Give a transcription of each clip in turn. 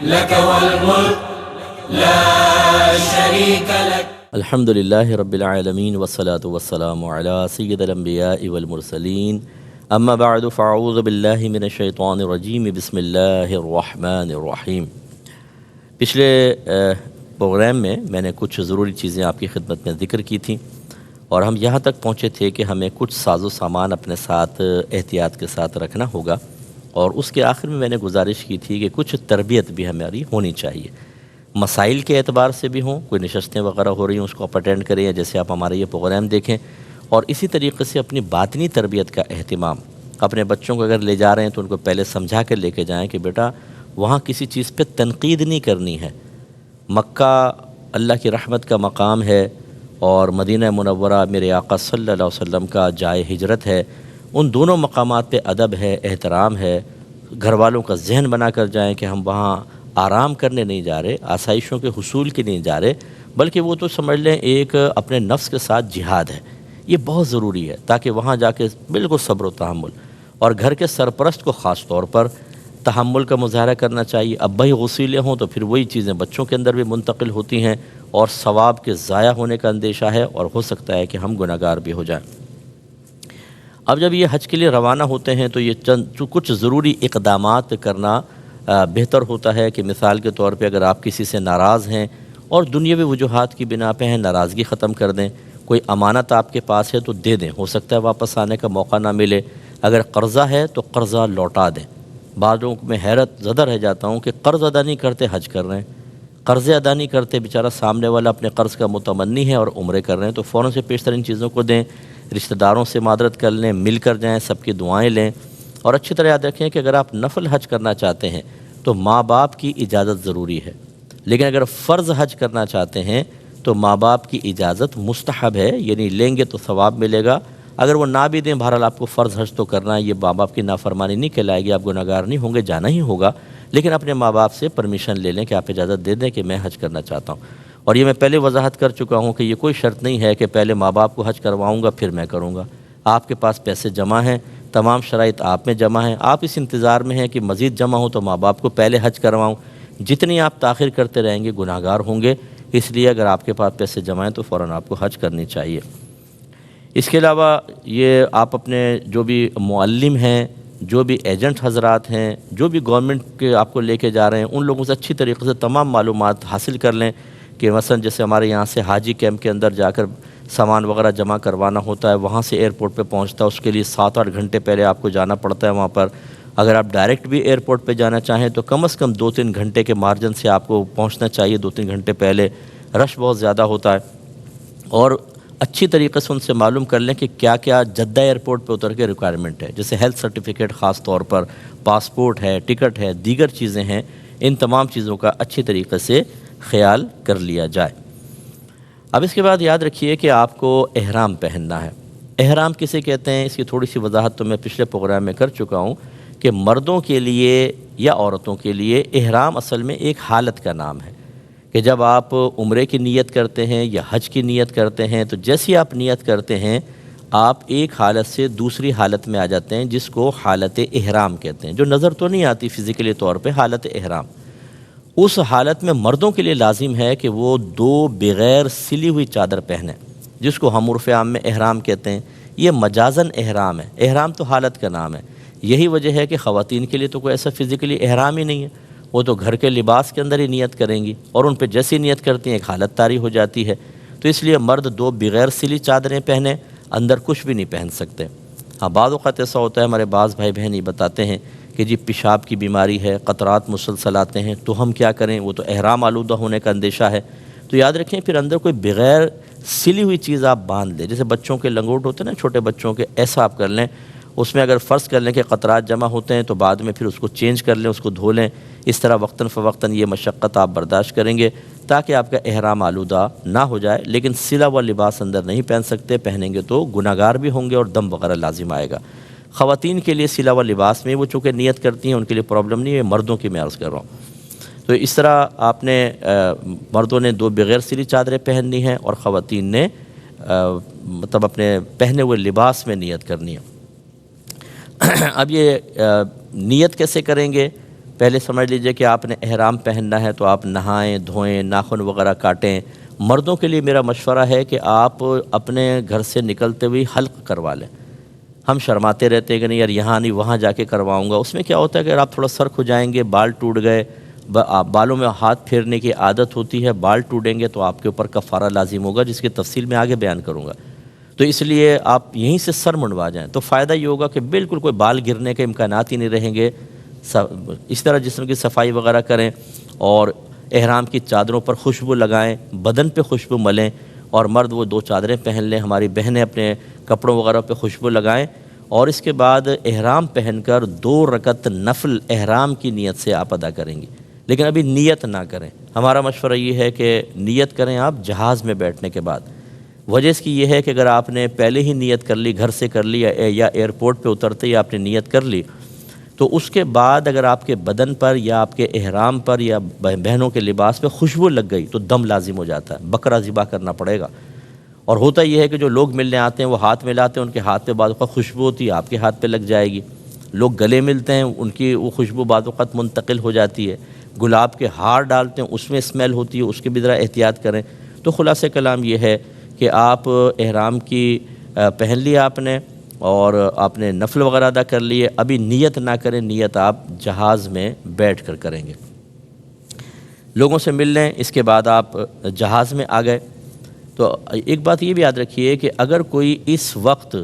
لك والملك لا شريك لك. الحمد للہ رب العالمین والصلاة والسلام علی سید الانبیاء والمرسلین اما بعد فاعوذ باللہ من الشیطان الرجیم بسم اللہ الرحمن الرحیم. پچھلے پروگرام میں نے کچھ ضروری چیزیں آپ کی خدمت میں ذکر کی تھیں اور ہم یہاں تک پہنچے تھے کہ ہمیں کچھ ساز و سامان اپنے ساتھ احتیاط کے ساتھ رکھنا ہوگا، اور اس کے آخر میں نے گزارش کی تھی کہ کچھ تربیت بھی ہماری ہونی چاہیے، مسائل کے اعتبار سے بھی ہوں، کوئی نشستیں وغیرہ ہو رہی ہیں اس کو آپ اٹینڈ کریں، یا جیسے آپ ہمارے یہ پروگرام دیکھیں، اور اسی طریقے سے اپنی باطنی تربیت کا اہتمام. اپنے بچوں کو اگر لے جا رہے ہیں تو ان کو پہلے سمجھا کر لے کے جائیں کہ بیٹا وہاں کسی چیز پہ تنقید نہیں کرنی ہے. مکہ اللہ کی رحمت کا مقام ہے اور مدینہ منورہ میرے آقا صلی اللہ علیہ وسلم کا جائے ہجرت ہے. ان دونوں مقامات پہ ادب ہے، احترام ہے. گھر والوں کا ذہن بنا کر جائیں کہ ہم وہاں آرام کرنے نہیں جا رہے، آسائشوں کے حصول کے نہیں جا رہے، بلکہ وہ تو سمجھ لیں ایک اپنے نفس کے ساتھ جہاد ہے. یہ بہت ضروری ہے تاکہ وہاں جا کے بالکل صبر و تحمل، اور گھر کے سرپرست کو خاص طور پر تحمل کا مظاہرہ کرنا چاہیے. ابا ہی غصیلے ہوں تو پھر وہی چیزیں بچوں کے اندر بھی منتقل ہوتی ہیں اور ثواب کے ضائع ہونے کا اندیشہ ہے، اور ہو سکتا ہے کہ ہم گناہ گار بھی ہو جائیں. اب جب یہ حج کے لیے روانہ ہوتے ہیں تو یہ کچھ ضروری اقدامات کرنا بہتر ہوتا ہے کہ مثال کے طور پہ اگر آپ کسی سے ناراض ہیں اور دنیاوی وجوہات کی بنا پہ ہیں، ناراضگی ختم کر دیں. کوئی امانت آپ کے پاس ہے تو دے دیں، ہو سکتا ہے واپس آنے کا موقع نہ ملے. اگر قرضہ ہے تو قرضہ لوٹا دیں. بعض لوگوں میں حیرت زدہ رہ جاتا ہوں کہ قرض ادا نہیں کرتے حج کر رہے ہیں، قرضے ادا نہیں کرتے، بیچارہ سامنے والا اپنے قرض کا متمنی ہے اور عمرے کر رہے ہیں، تو فوراً سے پیشتر ان چیزوں کو دیں. رشتہ داروں سے معذرت کر لیں، مل کر جائیں، سب کی دعائیں لیں. اور اچھی طرح یاد رکھیں کہ اگر آپ نفل حج کرنا چاہتے ہیں تو ماں باپ کی اجازت ضروری ہے، لیکن اگر فرض حج کرنا چاہتے ہیں تو ماں باپ کی اجازت مستحب ہے، یعنی لیں گے تو ثواب ملے گا. اگر وہ نہ بھی دیں، بہرحال آپ کو فرض حج تو کرنا ہے، یہ ماں باپ کی نافرمانی نہیں کہلائے گی، آپ گناہ گار نہیں ہوں گے، جانا ہی ہوگا. لیکن اپنے ماں باپ سے پرمیشن لے لیں کہ آپ اجازت دے دیں کہ میں حج کرنا چاہتا ہوں. اور یہ میں پہلے وضاحت کر چکا ہوں کہ یہ کوئی شرط نہیں ہے کہ پہلے ماں باپ کو حج کرواؤں گا پھر میں کروں گا. آپ کے پاس پیسے جمع ہیں، تمام شرائط آپ میں جمع ہیں، آپ اس انتظار میں ہیں کہ مزید جمع ہو تو ماں باپ کو پہلے حج کرواؤں. جتنی آپ تاخیر کرتے رہیں گے گناہ گار ہوں گے. اس لیے اگر آپ کے پاس پیسے جمع ہیں تو فوراً آپ کو حج کرنی چاہیے. اس کے علاوہ یہ آپ اپنے جو بھی معلم ہیں، جو بھی ایجنٹ حضرات ہیں، جو بھی گورنمنٹ کے آپ کو لے کے جا رہے ہیں، ان لوگوں سے اچھی طریقے سے تمام معلومات حاصل کر لیں. کہ مثلا جیسے ہمارے یہاں سے حاجی کیمپ کے اندر جا کر سامان وغیرہ جمع کروانا ہوتا ہے، وہاں سے ایئرپورٹ پہ پہنچتا ہے، اس کے لیے 7-8 گھنٹے پہلے آپ کو جانا پڑتا ہے وہاں پر. اگر آپ ڈائریکٹ بھی ایئرپورٹ پہ جانا چاہیں تو کم از کم 2-3 گھنٹے کے مارجن سے آپ کو پہنچنا چاہیے، 2-3 گھنٹے پہلے. رش بہت زیادہ ہوتا ہے، اور اچھی طریقے سے ان سے معلوم کر لیں کہ کیا کیا جدہ ایئرپورٹ پہ اتر کے ریکوائرمنٹ ہے. جیسے ہیلتھ سرٹیفکیٹ خاص طور پر، پاسپورٹ ہے، ٹکٹ ہے، دیگر چیزیں ہیں، ان تمام چیزوں کا اچھی طریقے سے خیال کر لیا جائے. اب اس کے بعد یاد رکھیے کہ آپ کو احرام پہننا ہے. احرام کسے کہتے ہیں اس کی تھوڑی سی وضاحت تو میں پچھلے پروگرام میں کر چکا ہوں کہ مردوں کے لیے یا عورتوں کے لیے احرام اصل میں ایک حالت کا نام ہے کہ جب آپ عمرے کی نیت کرتے ہیں یا حج کی نیت کرتے ہیں تو جیسی آپ نیت کرتے ہیں آپ ایک حالت سے دوسری حالت میں آ جاتے ہیں جس کو حالت احرام کہتے ہیں، جو نظر تو نہیں آتی فزیکلی طور پہ، حالت احرام. اس حالت میں مردوں کے لیے لازم ہے کہ وہ 2 بغیر سلی ہوئی چادر پہنیں، جس کو ہم عرف عام میں احرام کہتے ہیں. یہ مجازن احرام ہے، احرام تو حالت کا نام ہے. یہی وجہ ہے کہ خواتین کے لیے تو کوئی ایسا فزیکلی احرام ہی نہیں ہے، وہ تو گھر کے لباس کے اندر ہی نیت کریں گی، اور ان پہ جیسی نیت کرتی ہیں ایک حالت طاری ہو جاتی ہے. تو اس لیے مرد 2 بغیر سلی چادریں پہنیں، اندر کچھ بھی نہیں پہن سکتے. ہاں بعض اوقات ایسا ہوتا ہے، ہمارے بعض بھائی بہن یہ بتاتے ہیں کہ جی پیشاب کی بیماری ہے، قطرات مسلسل آتے ہیں، تو ہم کیا کریں؟ وہ تو احرام آلودہ ہونے کا اندیشہ ہے. تو یاد رکھیں پھر اندر کوئی بغیر سلی ہوئی چیز آپ باندھ لیں، جیسے بچوں کے لنگوٹ ہوتے ہیں نا چھوٹے بچوں کے، ایسا آپ کر لیں. اس میں اگر فرض کر لیں کہ قطرات جمع ہوتے ہیں تو بعد میں پھر اس کو چینج کر لیں، اس کو دھو لیں. اس طرح وقتاً فوقتاً یہ مشقت آپ برداشت کریں گے تاکہ آپ کا احرام آلودہ نہ ہو جائے. لیکن سلا ہوا لباس اندر نہیں پہن سکتے، پہنیں گے تو گناہ گار بھی ہوں گے اور دم وغیرہ لازم آئے گا. خواتین کے لیے سلا ہوا لباس میں وہ چونکہ نیت کرتی ہیں ان کے لیے پرابلم نہیں ہے، مردوں کی میں عرض کر رہا ہوں. تو اس طرح آپ نے مردوں نے 2 بغیر سلی چادریں پہننی ہیں اور خواتین نے مطلب اپنے پہنے ہوئے لباس میں نیت کرنی ہے. اب یہ نیت کیسے کریں گے؟ پہلے سمجھ لیجئے کہ آپ نے احرام پہننا ہے تو آپ نہائیں دھوئیں ناخن وغیرہ کاٹیں۔ مردوں کے لیے میرا مشورہ ہے کہ آپ اپنے گھر سے نکلتے ہوئے حلق کروا لیں۔ ہم شرماتے رہتے ہیں کہ نہیں یار یہاں نہیں وہاں جا کے کرواؤں گا۔ اس میں کیا ہوتا ہے کہ اگر آپ تھوڑا سر کھجائیں گے، بال ٹوٹ گئے، بالوں میں ہاتھ پھیرنے کی عادت ہوتی ہے، بال ٹوٹیں گے تو آپ کے اوپر کفارہ لازم ہوگا، جس کی تفصیل میں آگے بیان کروں گا۔ تو اس لیے آپ یہیں سے سر منڈوا جائیں تو فائدہ یہ ہوگا کہ بالکل کوئی بال گرنے کے امکانات ہی نہیں رہیں گے۔ اس طرح جسم کی صفائی وغیرہ کریں اور احرام کی چادروں پر خوشبو لگائیں، بدن پہ خوشبو ملیں، اور مرد وہ 2 چادریں پہن لیں، ہماری بہنیں اپنے کپڑوں وغیرہ پہ خوشبو لگائیں، اور اس کے بعد احرام پہن کر 2 رکعت نفل احرام کی نیت سے آپ ادا کریں گی۔ لیکن ابھی نیت نہ کریں، ہمارا مشورہ یہ ہے کہ نیت کریں آپ جہاز میں بیٹھنے کے بعد۔ وجہ اس کی یہ ہے کہ اگر آپ نے پہلے ہی نیت کر لی، گھر سے کر لی یا ایئرپورٹ پہ اترتے ہی آپ نے نیت کر لی، تو اس کے بعد اگر آپ کے بدن پر یا آپ کے احرام پر یا بہنوں کے لباس پہ خوشبو لگ گئی تو دم لازم ہو جاتا ہے، بکرا ذبح کرنا پڑے گا۔ اور ہوتا یہ ہے کہ جو لوگ ملنے آتے ہیں وہ ہاتھ ملاتے ہیں، ان کے ہاتھ پہ بعض اوقات خوشبو ہوتی ہے، آپ کے ہاتھ پہ لگ جائے گی۔ لوگ گلے ملتے ہیں، ان کی وہ خوشبو بعض اوقات منتقل ہو جاتی ہے۔ گلاب کے ہار ڈالتے ہیں، اس میں اسمیل ہوتی ہے، اس کی بھی ذرا احتیاط کریں۔ تو خلاصہ کلام یہ ہے کہ آپ احرام کی پہن لیا آپ نے، اور آپ نے نفل وغیرہ ادا کر لیے، ابھی نیت نہ کریں، نیت آپ جہاز میں بیٹھ کر کریں گے۔ لوگوں سے مل لیں، اس کے بعد آپ جہاز میں آ گئے تو ایک بات یہ بھی یاد رکھیے کہ اگر کوئی اس وقت،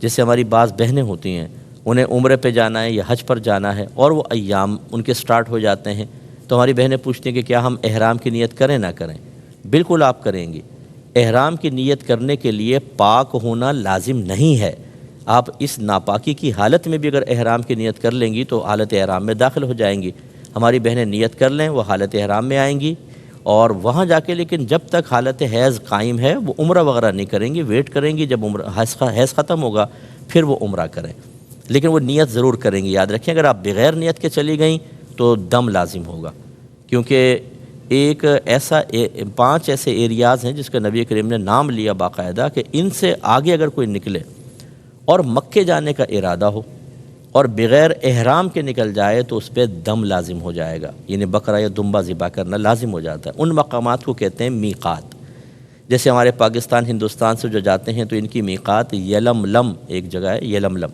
جیسے ہماری بعض بہنیں ہوتی ہیں انہیں عمرے پہ جانا ہے یا حج پر جانا ہے اور وہ ایام ان کے سٹارٹ ہو جاتے ہیں، تو ہماری بہنیں پوچھتی ہیں کہ کیا ہم احرام کی نیت کریں نہ کریں؟ بالکل آپ کریں گی۔ احرام کی نیت کرنے کے لیے پاک ہونا لازم نہیں ہے۔ آپ اس ناپاکی کی حالت میں بھی اگر احرام کی نیت کر لیں گی تو حالت احرام میں داخل ہو جائیں گی۔ ہماری بہنیں نیت کر لیں، وہ حالت احرام میں آئیں گی، اور وہاں جا کے لیکن جب تک حالت حیض قائم ہے وہ عمرہ وغیرہ نہیں کریں گی، ویٹ کریں گی جب حیض ختم ہوگا پھر وہ عمرہ کریں، لیکن وہ نیت ضرور کریں گی۔ یاد رکھیں اگر آپ بغیر نیت کے چلی گئیں تو دم لازم ہوگا، کیونکہ ایک ایسا 5 ایسے ایریاز ہیں جس کا نبی کریم نے نام لیا باقاعدہ کہ ان سے آگے اگر کوئی نکلے اور مکے جانے کا ارادہ ہو اور بغیر احرام کے نکل جائے تو اس پہ دم لازم ہو جائے گا، یعنی بکرا یا دمبا ذبح کرنا لازم ہو جاتا ہے۔ ان مقامات کو کہتے ہیں میقات۔ جیسے ہمارے پاکستان ہندوستان سے جو جاتے ہیں تو ان کی میقات یلملم ایک جگہ ہے، یلملم،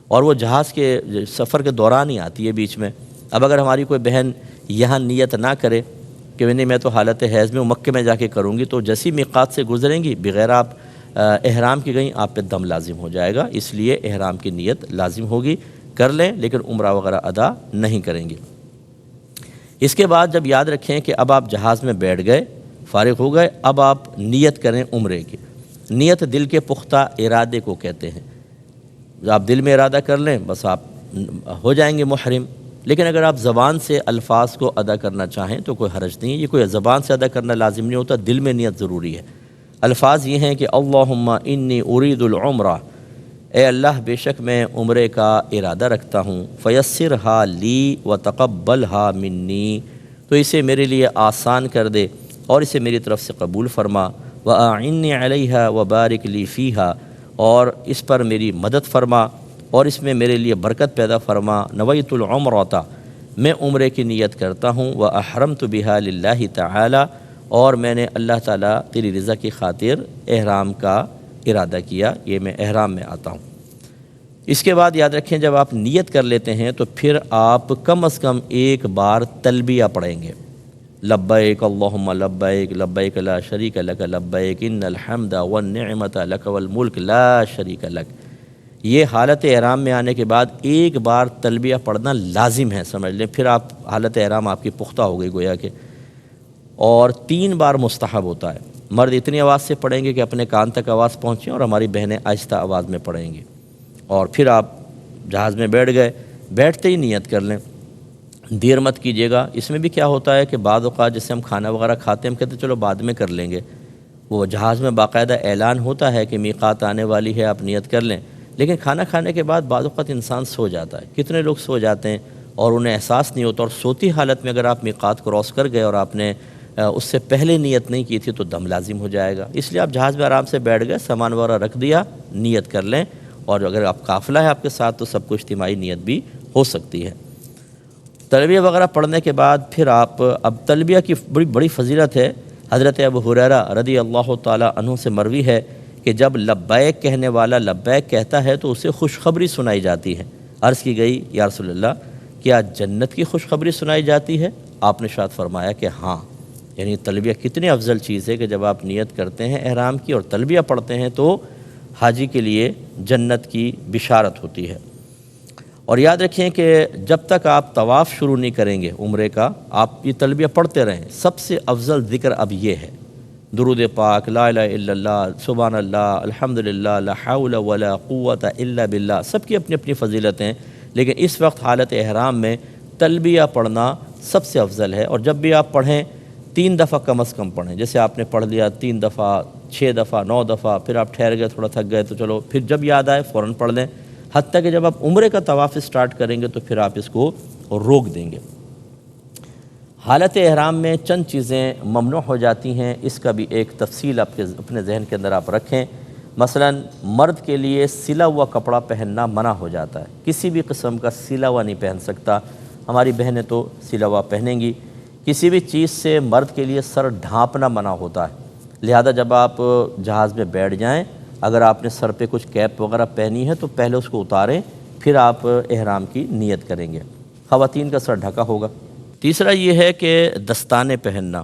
اور وہ جہاز کے سفر کے دوران ہی آتی ہے بیچ میں۔ اب اگر ہماری کوئی بہن یہاں نیت نہ کرے کہ نہیں میں تو حالت حیض میں مکے میں جا کے کروں گی، تو جیسی میقات سے گزریں گی بغیر آپ احرام کی گئیں آپ پہ دم لازم ہو جائے گا، اس لیے احرام کی نیت لازم ہوگی، کر لیں لیکن عمرہ وغیرہ ادا نہیں کریں گے۔ اس کے بعد جب یاد رکھیں کہ اب آپ جہاز میں بیٹھ گئے، فارغ ہو گئے، اب آپ نیت کریں عمرے کی۔ نیت دل کے پختہ ارادے کو کہتے ہیں۔ آپ دل میں ارادہ کر لیں بس آپ ہو جائیں گے محرم۔ لیکن اگر آپ زبان سے الفاظ کو ادا کرنا چاہیں تو کوئی حرج نہیں ہے، یہ کوئی زبان سے ادا کرنا لازم نہیں ہوتا، دل میں نیت ضروری ہے۔ الفاظ یہ ہیں کہ اللہم انی ارید العمرہ، اے اللہ بے شک میں عمرے کا ارادہ رکھتا ہوں، فیسرھا لی وتقبلھا منی، تو اسے میرے لیے آسان کر دے اور اسے میری طرف سے قبول فرما، واعنی علیہا وبارک لی فیہا، اور اس پر میری مدد فرما اور اس میں میرے لیے برکت پیدا فرما۔ نویت العمرۃ، میں عمرے کی نیت کرتا ہوں، واحرمت بہا للہ تعالی، اور میں نے اللہ تعالیٰ تیری رضا کی خاطر احرام کا ارادہ کیا، یہ میں احرام میں آتا ہوں۔ اس کے بعد یاد رکھیں جب آپ نیت کر لیتے ہیں تو پھر آپ کم از کم ایک بار تلبیہ پڑھیں گے، لبیک اللہم لبیک لبیک لا شریک لک لبیک ان الحمد والنعمت لک والملک لا شریک لک۔ یہ حالت احرام میں آنے کے بعد ایک بار تلبیہ پڑھنا لازم ہے، سمجھ لیں، پھر آپ حالت احرام آپ کی پختہ ہو گئی گویا کہ، اور 3 بار مستحب ہوتا ہے۔ مرد اتنی آواز سے پڑھیں گے کہ اپنے کان تک آواز پہنچیں، اور ہماری بہنیں آہستہ آواز میں پڑھیں گی، اور پھر آپ جہاز میں بیٹھ گئے، بیٹھتے ہی نیت کر لیں، دیر مت کیجیے گا۔ اس میں بھی کیا ہوتا ہے کہ بعض اوقات جیسے ہم کھانا وغیرہ کھاتے ہیں، ہم کہتے ہیں چلو بعد میں کر لیں گے، وہ جہاز میں باقاعدہ اعلان ہوتا ہے کہ میقات آنے والی ہے، آپ نیت کر لیں، لیکن کھانا کھانے کے بعد بعض اوقات انسان سو جاتا ہے۔ کتنے لوگ سو جاتے ہیں اور انہیں احساس نہیں ہوتا، اور سوتی حالت میں اگر آپ میقات کراس کر گئے اور آپ نے اس سے پہلے نیت نہیں کی تھی تو دم لازم ہو جائے گا۔ اس لیے آپ جہاز میں آرام سے بیٹھ گئے، سامان وغیرہ رکھ دیا، نیت کر لیں، اور اگر آپ قافلہ ہے آپ کے ساتھ تو سب کو اجتماعی نیت بھی ہو سکتی ہے۔ تلبیہ وغیرہ پڑھنے کے بعد پھر آپ اب تلبیہ کی بڑی بڑی فضیلت ہے۔ حضرت ابو ہریرہ رضی اللہ تعالیٰ عنہ سے مروی ہے کہ جب لبیک کہنے والا لبیک کہتا ہے تو اسے خوشخبری سنائی جاتی ہے۔ عرض کی گئی یا رسول اللہ کیا جنت کی خوشخبری سنائی جاتی ہے؟ آپ نے ارشاد فرمایا کہ ہاں، یعنی تلبیہ کتنی افضل چیز ہے کہ جب آپ نیت کرتے ہیں احرام کی اور تلبیہ پڑھتے ہیں تو حاجی کے لیے جنت کی بشارت ہوتی ہے۔ اور یاد رکھیں کہ جب تک آپ طواف شروع نہیں کریں گے عمرے کا، آپ یہ تلبیہ پڑھتے رہیں۔ سب سے افضل ذکر اب یہ ہے، درود پاک، لا الہ الا اللہ، سبحان اللہ، الحمدللہ، لا حول ولا قوت الا باللہ، سب کی اپنی اپنی فضیلتیں، لیکن اس وقت حالت احرام میں تلبیہ پڑھنا سب سے افضل ہے۔ اور جب بھی آپ پڑھیں 3 دفعہ کم از کم پڑھیں، جیسے آپ نے پڑھ لیا 3 دفعہ، 6 دفعہ، 9 دفعہ، پھر آپ ٹھہر گئے، تھوڑا تھک گئے تو چلو پھر جب یاد آئے فوراً پڑھ لیں، حتیٰ کہ جب آپ عمرے کا طواف اسٹارٹ کریں گے تو پھر آپ اس کو روک دیں گے۔ حالت احرام میں چند چیزیں ممنوع ہو جاتی ہیں، اس کا بھی ایک تفصیل آپ کے اپنے ذہن کے اندر آپ رکھیں۔ مثلا مرد کے لیے سلا ہوا کپڑا پہننا منع ہو جاتا ہے، کسی بھی قسم کا سلا ہوا نہیں پہن سکتا۔ ہماری بہنیں تو سلا ہوا پہنیں گی۔ کسی بھی چیز سے مرد کے لیے سر ڈھانپنا منع ہوتا ہے، لہذا جب آپ جہاز میں بیٹھ جائیں، اگر آپ نے سر پہ کچھ کیپ وغیرہ پہنی ہے تو پہلے اس کو اتاریں، پھر آپ احرام کی نیت کریں گے۔ خواتین کا سر ڈھکا ہوگا۔ تیسرا یہ ہے کہ دستانے پہننا،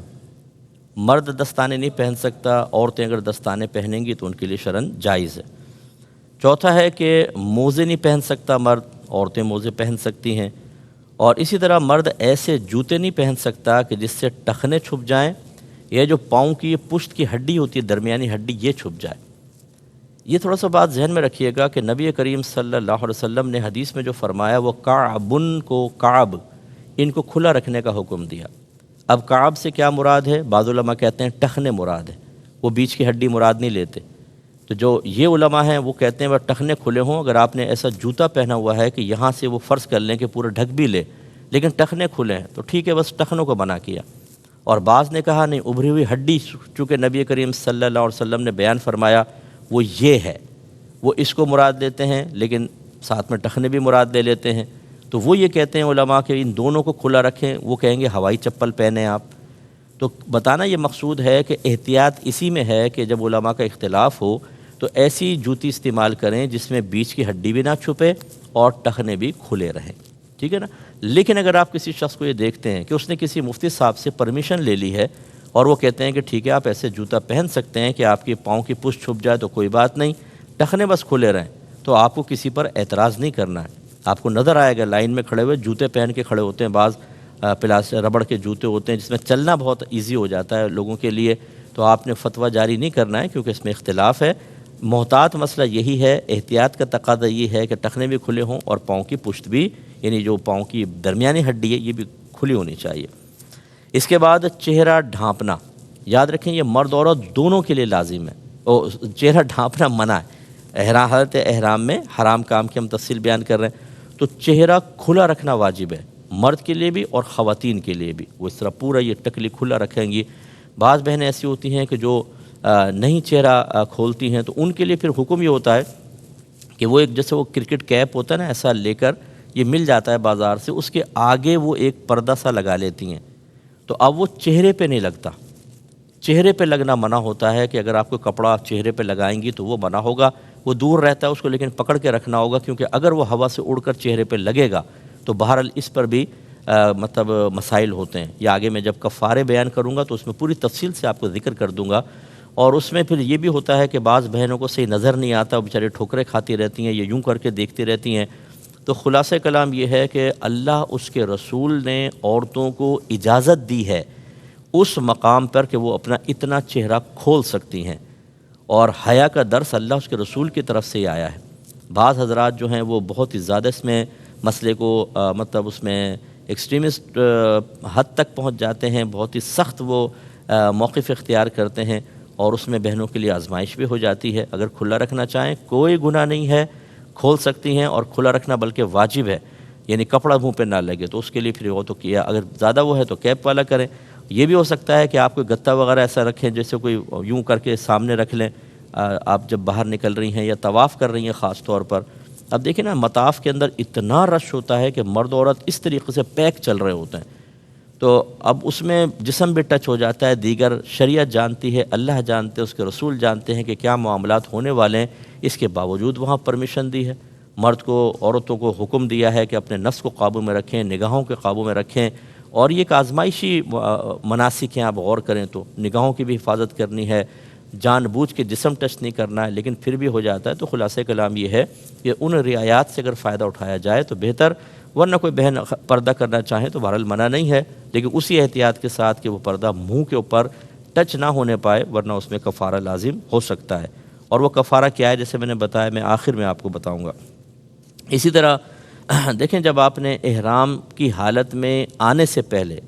مرد دستانے نہیں پہن سکتا، عورتیں اگر دستانے پہنیں گی تو ان کے لیے شرعاً جائز ہے۔ چوتھا ہے کہ موزے نہیں پہن سکتا مرد، عورتیں موزے پہن سکتی ہیں۔ اور اسی طرح مرد ایسے جوتے نہیں پہن سکتا کہ جس سے ٹخنے چھپ جائیں، یہ جو پاؤں کی پشت کی ہڈی ہوتی ہے، درمیانی ہڈی، یہ چھپ جائے۔ یہ تھوڑا سا بات ذہن میں رکھیے گا کہ نبی کریم صلی اللہ علیہ وسلم نے حدیث میں جو فرمایا وہ کعبن کو، کعب، ان کو کھلا رکھنے کا حکم دیا۔ اب کعب سے کیا مراد ہے؟ بعض علماء کہتے ہیں ٹخنے مراد ہے، وہ بیچ کی ہڈی مراد نہیں لیتے۔ تو جو یہ علماء ہیں وہ کہتے ہیں وہ ٹخنے کھلے ہوں، اگر آپ نے ایسا جوتا پہنا ہوا ہے کہ یہاں سے وہ فرض کر لیں کہ پورا ڈھک بھی لے لیکن ٹخنے کھلے ہیں تو ٹھیک ہے، بس ٹخنوں کو منع کیا۔ اور بعض نے کہا نہیں، ابھری ہوئی ہڈی چونکہ نبی کریم صلی اللہ علیہ وسلم نے بیان فرمایا وہ یہ ہے، وہ اس کو مراد لیتے ہیں لیکن ساتھ میں ٹخنے بھی مراد لے لیتے ہیں۔ تو وہ یہ کہتے ہیں علماء کہ ان دونوں کو کھلا رکھیں، وہ کہیں گے ہوائی چپل پہنیں آپ۔ تو بتانا یہ مقصود ہے کہ احتیاط اسی میں ہے کہ جب علماء کا اختلاف ہو تو ایسی جوتی استعمال کریں جس میں بیچ کی ہڈی بھی نہ چھپے اور ٹخنے بھی کھلے رہیں، ٹھیک ہے نا۔ لیکن اگر آپ کسی شخص کو یہ دیکھتے ہیں کہ اس نے کسی مفتی صاحب سے پرمیشن لے لی ہے اور وہ کہتے ہیں کہ ٹھیک ہے آپ ایسے جوتا پہن سکتے ہیں کہ آپ کی پاؤں کی پشت چھپ جائے تو کوئی بات نہیں، ٹخنے بس کھلے رہیں، تو آپ کو کسی پر اعتراض نہیں کرنا ہے۔ آپ کو نظر آئے گا لائن میں کھڑے ہوئے جوتے پہن کے کھڑے ہوتے ہیں، بعض ربڑ کے جوتے ہوتے ہیں جس میں چلنا بہت ایزی ہو جاتا ہے لوگوں کے لیے، تو آپ نے فتویٰ جاری نہیں کرنا ہے کیونکہ اس میں اختلاف ہے۔ محتاط مسئلہ یہی ہے، احتیاط کا تقاضا یہ ہے کہ ٹخنے بھی کھلے ہوں اور پاؤں کی پشت بھی، یعنی جو پاؤں کی درمیانی ہڈی ہے یہ بھی کھلی ہونی چاہیے۔ اس کے بعد چہرہ ڈھانپنا، یاد رکھیں یہ مرد عورت دونوں کے لیے لازم ہے، چہرہ ڈھانپنا منع ہے۔ حالت احرام میں حرام کام کی ہم تفصیل بیان کر رہے ہیں، تو چہرہ کھلا رکھنا واجب ہے، مرد کے لیے بھی اور خواتین کے لیے بھی۔ وہ اس طرح پورا یہ ٹکلی کھلا رکھیں گی۔ بعض بہنیں ایسی ہوتی ہیں کہ جو نہیں چہرہ کھولتی ہیں تو ان کے لیے پھر حکم یہ ہوتا ہے کہ وہ ایک جیسے وہ کرکٹ کیپ ہوتا ہے نا، ایسا لے کر یہ مل جاتا ہے بازار سے، اس کے آگے وہ ایک پردہ سا لگا لیتی ہیں، تو اب وہ چہرے پہ نہیں لگتا۔ چہرے پہ لگنا منع ہوتا ہے کہ اگر آپ کو کپڑا چہرے پہ لگائیں گی تو وہ منع ہوگا، وہ دور رہتا ہے اس کو لیکن پکڑ کے رکھنا ہوگا، کیونکہ اگر وہ ہوا سے اڑ کر چہرے پہ لگے گا تو بہرحال اس پر بھی مطلب مسائل ہوتے ہیں۔ یہ آگے میں جب کفارے بیان کروں گا تو اس میں پوری تفصیل سے آپ کو ذکر کر دوں گا۔ اور اس میں پھر یہ بھی ہوتا ہے کہ بعض بہنوں کو صحیح نظر نہیں آتا، وہ بیچارے ٹھوکریں کھاتی رہتی ہیں، یہ یوں کر کے دیکھتی رہتی ہیں۔ تو خلاصہ کلام یہ ہے کہ اللہ اس کے رسول نے عورتوں کو اجازت دی ہے اس مقام پر کہ وہ اپنا اتنا چہرہ کھول سکتی ہیں، اور حیا کا درس اللہ اس کے رسول کی طرف سے ہی آیا ہے۔ بعض حضرات جو ہیں وہ بہت ہی زیادہ اس میں مسئلے کو مطلب اس میں ایکسٹریمسٹ حد تک پہنچ جاتے ہیں، بہت ہی سخت وہ موقف اختیار کرتے ہیں، اور اس میں بہنوں کے لیے آزمائش بھی ہو جاتی ہے۔ اگر کھلا رکھنا چاہیں کوئی گناہ نہیں ہے، کھول سکتی ہیں، اور کھلا رکھنا بلکہ واجب ہے، یعنی کپڑا منہ پہ نہ لگے، تو اس کے لیے پھر وہ تو کیا، اگر زیادہ وہ ہے تو کیپ والا کریں۔ یہ بھی ہو سکتا ہے کہ آپ کوئی گتا وغیرہ ایسا رکھیں جیسے کوئی یوں کر کے سامنے رکھ لیں آپ جب باہر نکل رہی ہیں یا طواف کر رہی ہیں خاص طور پر، اب دیکھیں نا مطاف کے اندر اتنا رش ہوتا ہے کہ مرد عورت اس طریقے سے پیک چل رہے ہوتے ہیں، تو اب اس میں جسم بھی ٹچ ہو جاتا ہے، دیگر شریعت جانتی ہے، اللہ جانتے ہیں، اس کے رسول جانتے ہیں کہ کیا معاملات ہونے والے ہیں، اس کے باوجود وہاں پرمیشن دی ہے۔ مرد کو عورتوں کو حکم دیا ہے کہ اپنے نفس کو قابو میں رکھیں، نگاہوں کے قابو میں رکھیں، اور یہ ایک آزمائشی مناسک ہیں، آپ غور کریں تو نگاہوں کی بھی حفاظت کرنی ہے، جان بوجھ کے جسم ٹچ نہیں کرنا ہے، لیکن پھر بھی ہو جاتا ہے۔ تو خلاصہ کلام یہ ہے کہ ان رعایات سے اگر فائدہ اٹھایا جائے تو بہتر، ورنہ کوئی بہن پردہ کرنا چاہے تو بہرحال منع نہیں ہے، لیکن اسی احتیاط کے ساتھ کہ وہ پردہ منہ کے اوپر ٹچ نہ ہونے پائے، ورنہ اس میں کفارہ لازم ہو سکتا ہے۔ اور وہ کفارہ کیا ہے جیسے میں نے بتایا، میں آخر میں آپ کو بتاؤں گا۔ اسی طرح دیکھیں، جب آپ نے احرام کی حالت میں آنے سے پہلے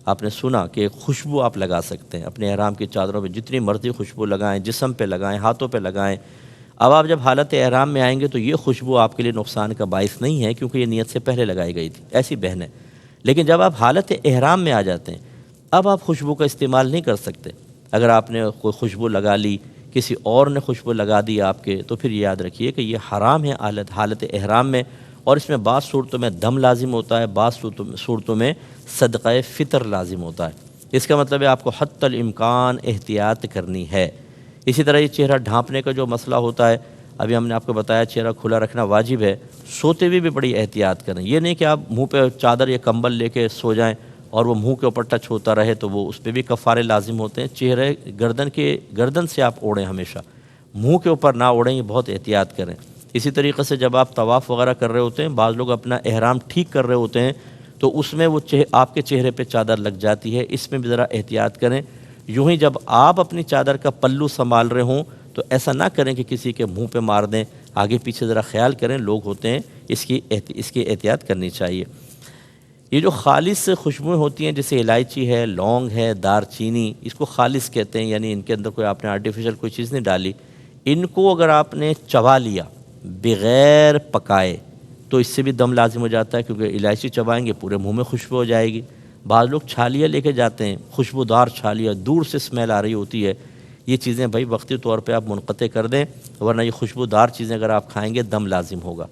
آپ نے سنا کہ خوشبو آپ لگا سکتے ہیں، اپنے احرام کی چادروں پہ جتنی مرضی خوشبو لگائیں، جسم پہ لگائیں، ہاتھوں پہ لگائیں۔ اب آپ جب حالت احرام میں آئیں گے تو یہ خوشبو آپ کے لیے نقصان کا باعث نہیں ہے، کیونکہ یہ نیت سے پہلے لگائی گئی تھی، ایسی بہن ہے۔ لیکن جب آپ حالت احرام میں آ جاتے ہیں، اب آپ خوشبو کا استعمال نہیں کر سکتے۔ اگر آپ نے کوئی خوشبو لگا لی، کسی اور نے خوشبو لگا دی آپ کے، تو پھر یاد رکھیے کہ یہ حرام ہے حالت احرام میں، اور اس میں بعض صورتوں میں دم لازم ہوتا ہے، بعض صورتوں میں صدقہ فطر لازم ہوتا ہے۔ اس کا مطلب ہے آپ کو حتی الامکان احتیاط کرنی ہے۔ اسی طرح یہ چہرہ ڈھانپنے کا جو مسئلہ ہوتا ہے، ابھی ہم نے آپ کو بتایا چہرہ کھلا رکھنا واجب ہے، سوتے ہوئے بھی بڑی احتیاط کریں۔ یہ نہیں کہ آپ منہ پہ چادر یا کمبل لے کے سو جائیں اور وہ منہ کے اوپر ٹچ ہوتا رہے، تو وہ اس پہ بھی کفارے لازم ہوتے ہیں۔ چہرے گردن سے آپ اوڑھیں، ہمیشہ منہ کے اوپر نہ اوڑھیں، یہ بہت احتیاط کریں۔ اسی طریقے سے جب آپ طواف وغیرہ کر رہے ہوتے ہیں، بعض لوگ اپنا احرام ٹھیک کر رہے ہوتے ہیں تو اس میں وہ آپ کے چہرے پہ چادر لگ جاتی ہے، اس میں بھی ذرا احتیاط کریں۔ یوں ہی جب آپ اپنی چادر کا پلو سنبھال رہے ہوں تو ایسا نہ کریں کہ کسی کے منہ پہ مار دیں، آگے پیچھے ذرا خیال کریں، لوگ ہوتے ہیں، اس کی احتیاط کرنی چاہیے۔ یہ جو خالص خوشبوئیں ہوتی ہیں جیسے الائچی ہے، لونگ ہے، دار چینی، اس کو خالص کہتے ہیں، یعنی ان کے اندر کوئی آپ نے آرٹیفیشل کوئی چیز نہیں ڈالی۔ ان کو اگر آپ نے چبا لیا بغیر پکائے تو اس سے بھی دم لازم ہو جاتا ہے، کیونکہ الائچی چبائیں گے پورے منہ میں خوشبو ہو جائے گی۔ بعض لوگ چھالیاں لے کے جاتے ہیں، خوشبودار چھالیاں، دور سے اسمیل آ رہی ہوتی ہے۔ یہ چیزیں بھائی وقتی طور پہ آپ منقطع کر دیں، ورنہ یہ خوشبودار چیزیں اگر آپ کھائیں گے دم لازم ہوگا۔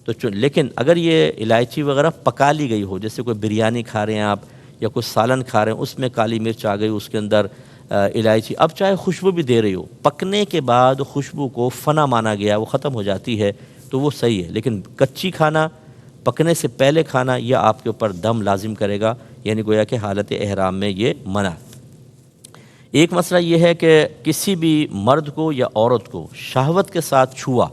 تو لیکن اگر یہ الائچی وغیرہ پکا لی گئی ہو، جیسے کوئی بریانی کھا رہے ہیں آپ یا کوئی سالن کھا رہے ہیں، اس میں کالی مرچ آ گئی، اس کے اندر الائچی، اب چاہے خوشبو بھی دے رہی ہو، پکنے کے بعد خوشبو کو فنا مانا گیا، وہ ختم ہو جاتی ہے تو وہ صحیح ہے۔ لیکن کچی کھانا، پکنے سے پہلے کھانا، یہ آپ کے اوپر دم لازم کرے گا، یعنی گویا کہ حالت احرام میں یہ منع۔ ایک مسئلہ یہ ہے کہ کسی بھی مرد کو یا عورت کو شہوت کے ساتھ چھوا،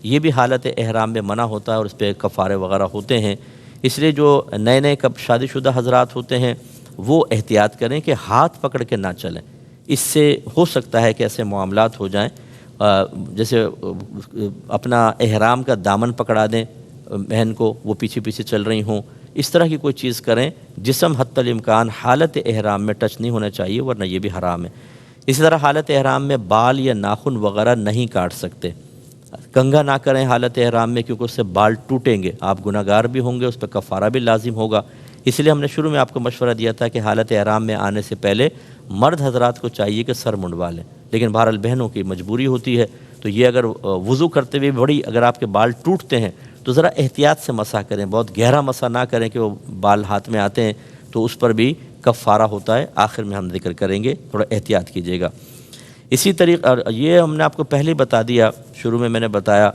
یہ بھی حالت احرام میں منع ہوتا ہے اور اس پہ کفارے وغیرہ ہوتے ہیں۔ اس لیے جو نئے کب شادی شدہ حضرات ہوتے ہیں وہ احتیاط کریں کہ ہاتھ پکڑ کے نہ چلیں، اس سے ہو سکتا ہے کہ ایسے معاملات ہو جائیں، جیسے اپنا احرام کا دامن پکڑا دیں بہن کو، وہ پیچھے پیچھے چل رہی ہوں، اس طرح کی کوئی چیز کریں۔ جسم حتی الامکان حالت احرام میں ٹچ نہیں ہونا چاہیے، ورنہ یہ بھی حرام ہے۔ اسی طرح حالت احرام میں بال یا ناخن وغیرہ نہیں کاٹ سکتے، کنگھا نہ کریں حالت احرام میں، کیونکہ اس سے بال ٹوٹیں گے، آپ گناہ گار بھی ہوں گے، اس پہ کفارہ بھی لازم ہوگا۔ اس لیے ہم نے شروع میں آپ کو مشورہ دیا تھا کہ حالت احرام میں آنے سے پہلے مرد حضرات کو چاہیے کہ سر منڈوا لیں، لیکن بہرحال بہنوں کی مجبوری ہوتی ہے، تو یہ اگر وضو کرتے ہوئے بڑی اگر آپ کے بال ٹوٹتے ہیں تو ذرا احتیاط سے مسح کریں، بہت گہرا مسح نہ کریں کہ وہ بال ہاتھ میں آتے ہیں، تو اس پر بھی کفارہ ہوتا ہے، آخر میں ہم ذکر کریں گے، تھوڑا احتیاط کیجیے گا۔ اسی طریقہ یہ ہم نے آپ کو پہلے بتا دیا، شروع میں نے بتایا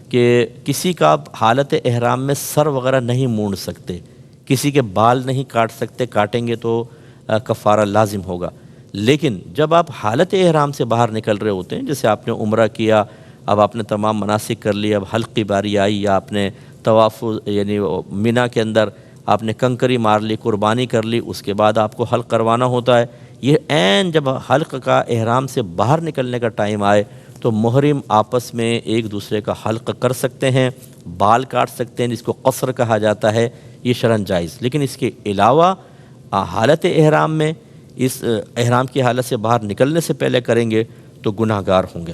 کہ کسی کا آپ حالت احرام میں سر وغیرہ نہیں مونڈ سکتے، کسی کے بال نہیں کاٹ سکتے، کاٹیں گے تو کفارہ لازم ہوگا۔ لیکن جب آپ حالت احرام سے باہر نکل رہے ہوتے ہیں، جیسے آپ نے عمرہ کیا، اب آپ نے تمام مناسک کر لی، اب حلق کی باری آئی، یا آپ نے طواف یعنی مینا کے اندر آپ نے کنکری مار لی، قربانی کر لی، اس کے بعد آپ کو حلق کروانا ہوتا ہے، یہ عین جب حلق کا احرام سے باہر نکلنے کا ٹائم آئے تو محرم آپس میں ایک دوسرے کا حلق کر سکتے ہیں، بال کاٹ سکتے ہیں، جس کو قصر کہا جاتا ہے، یہ شرعاً جائز۔ لیکن اس کے علاوہ حالت احرام میں، اس احرام کی حالت سے باہر نکلنے سے پہلے کریں گے تو گناہ گار ہوں گے۔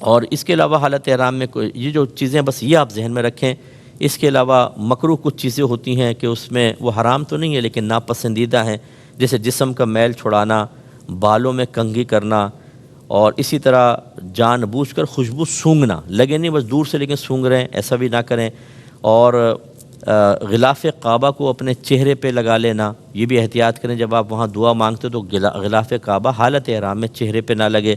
اور اس کے علاوہ حالت احرام میں یہ جو چیزیں، بس یہ آپ ذہن میں رکھیں، اس کے علاوہ مکروہ کچھ چیزیں ہوتی ہیں کہ اس میں وہ حرام تو نہیں ہے لیکن ناپسندیدہ ہیں، جیسے جسم کا میل چھڑانا، بالوں میں کنگھی کرنا، اور اسی طرح جان بوجھ کر خوشبو سونگھنا، لگے نہیں بس دور سے لیکن سونگھ رہے ہیں، ایسا بھی نہ کریں۔ اور غلاف کعبہ کو اپنے چہرے پہ لگا لینا، یہ بھی احتیاط کریں، جب آپ وہاں دعا مانگتے تو غلاف کعبہ حالت احرام میں چہرے پہ نہ لگے۔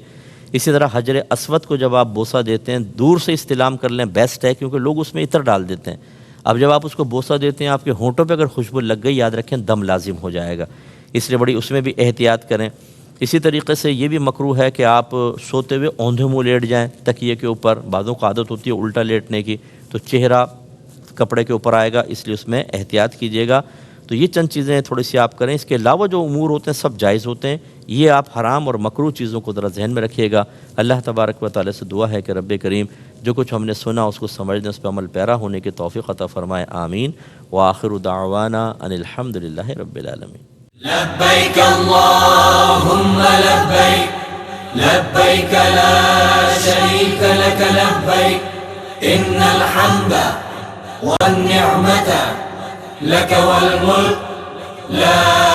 اسی طرح حجر اسود کو جب آپ بوسہ دیتے ہیں دور سے استلام کر لیں، بیسٹ ہے، کیونکہ لوگ اس میں عطر ڈال دیتے ہیں۔ اب جب آپ اس کو بوسہ دیتے ہیں، آپ کے ہونٹوں پہ اگر خوشبو لگ گئی، یاد رکھیں دم لازم ہو جائے گا، اس لیے اس میں بھی احتیاط کریں۔ اسی طریقے سے یہ بھی مکروہ ہے کہ آپ سوتے ہوئے اوندھے منہ لیٹ جائیں تکیے کے اوپر، بعضوں کو عادت ہوتی ہے الٹا لیٹنے کی، تو چہرہ کپڑے کے اوپر آئے گا، اس لیے اس میں احتیاط کیجیے گا۔ تو یہ چند چیزیں تھوڑی سی آپ کریں، اس کے علاوہ جو امور ہوتے ہیں سب جائز ہوتے ہیں، یہ آپ حرام اور مکروہ چیزوں کو ذرا ذہن میں رکھیے گا۔ اللہ تبارک و تعالی سے دعا ہے کہ رب کریم جو کچھ ہم نے سنا اس کو سمجھنے، اس پہ عمل پیرا ہونے کی توفیق عطا فرمائے، آمین۔ وآخر دعوانا ان الحمد للہ رب العالمین۔ لبيك اللهم لبيك لبيك لا شريك لك لبيك إن الحمد والنعمة لك والملك لا